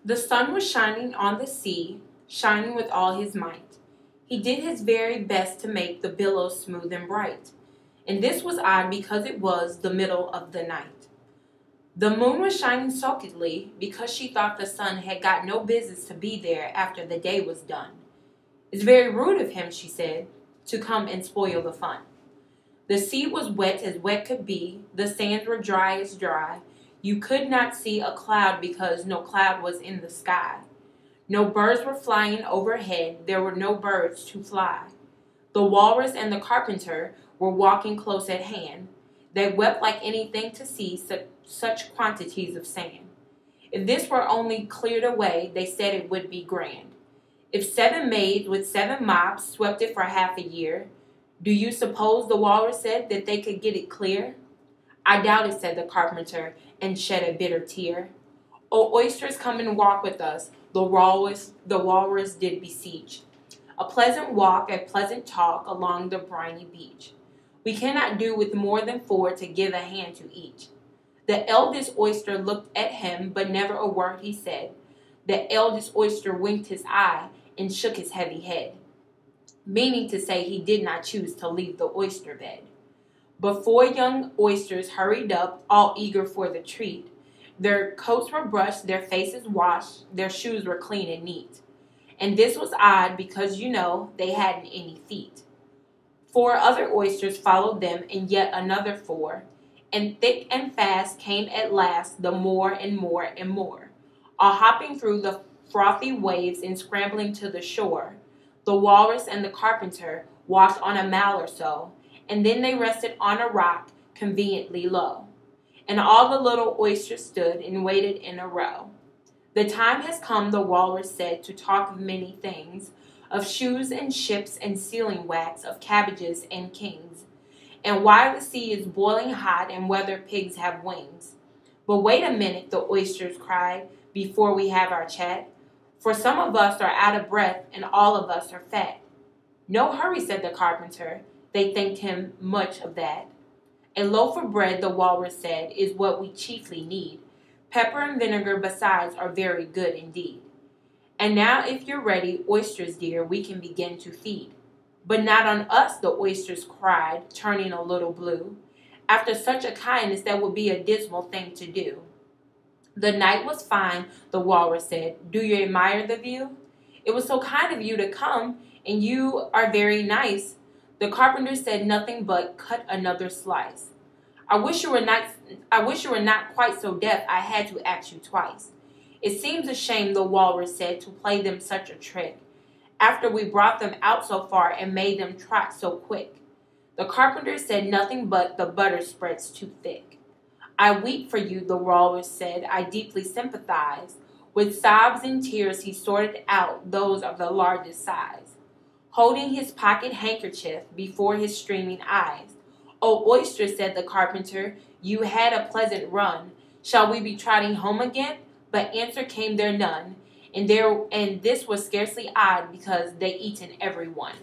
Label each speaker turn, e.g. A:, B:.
A: The sun was shining on the sea, shining with all his might. He did his very best to make the billows smooth and bright. And this was odd because it was the middle of the night. The moon was shining sulkily because she thought the sun had got no business to be there after the day was done. "It's very rude of him," she said, "to come and spoil the fun." The sea was wet as wet could be, the sands were dry as dry. You could not see a cloud because no cloud was in the sky. No birds were flying overhead, there were no birds to fly. The walrus and the carpenter were walking close at hand. They wept like anything to see such quantities of sand. If this were only cleared away, they said it would be grand. If 7 maids with 7 mops swept it for half a year, do you suppose, the walrus said, that they could get it clear? "I doubt it," said the carpenter, and shed a bitter tear. "O oysters, come and walk with us," the walrus did beseech. "A pleasant walk, a pleasant talk along the briny beach. We cannot do with more than 4 to give a hand to each." The eldest oyster looked at him, but never a word he said. The eldest oyster winked his eye and shook his heavy head, meaning to say he did not choose to leave the oyster bed. But 4 young oysters hurried up, all eager for the treat. Their coats were brushed, their faces washed, their shoes were clean and neat. And this was odd because, they hadn't any feet. 4 other oysters followed them, and yet another 4. And thick and fast came at last the more and more and more, all hopping through the frothy waves and scrambling to the shore. The walrus and the carpenter walked on a mile or so, and then they rested on a rock conveniently low. And all the little oysters stood and waited in a row. "The time has come," the walrus said, "to talk of many things, of shoes and ships and sealing wax, of cabbages and kings, and why the sea is boiling hot and whether pigs have wings." "But wait a minute," the oysters cried, "before we have our chat, for some of us are out of breath and all of us are fat." "No hurry," said the carpenter. They thanked him much of that. "A loaf of bread," the walrus said, "is what we chiefly need. Pepper and vinegar besides are very good indeed. And now if you're ready, oysters dear, we can begin to feed." "But not on us," the oysters cried, turning a little blue. "After such a kindness that would be a dismal thing to do." "The night was fine," the walrus said. "Do you admire the view? It was so kind of you to come, and you are very nice." The carpenter said nothing but cut another slice. I wish you were not quite so deaf I had to ask you twice. It seems a shame," the walrus said, "to play them such a trick, after we brought them out so far and made them trot so quick." The carpenter said nothing but the butter spreads too thick. "I weep for you," the walrus said, "I deeply sympathize." With sobs and tears he sorted out those of the largest size, holding his pocket handkerchief before his streaming eyes. "O oyster," said the carpenter, "you had a pleasant run. Shall we be trotting home again?" But answer came there none, and this was scarcely odd because they eaten every one.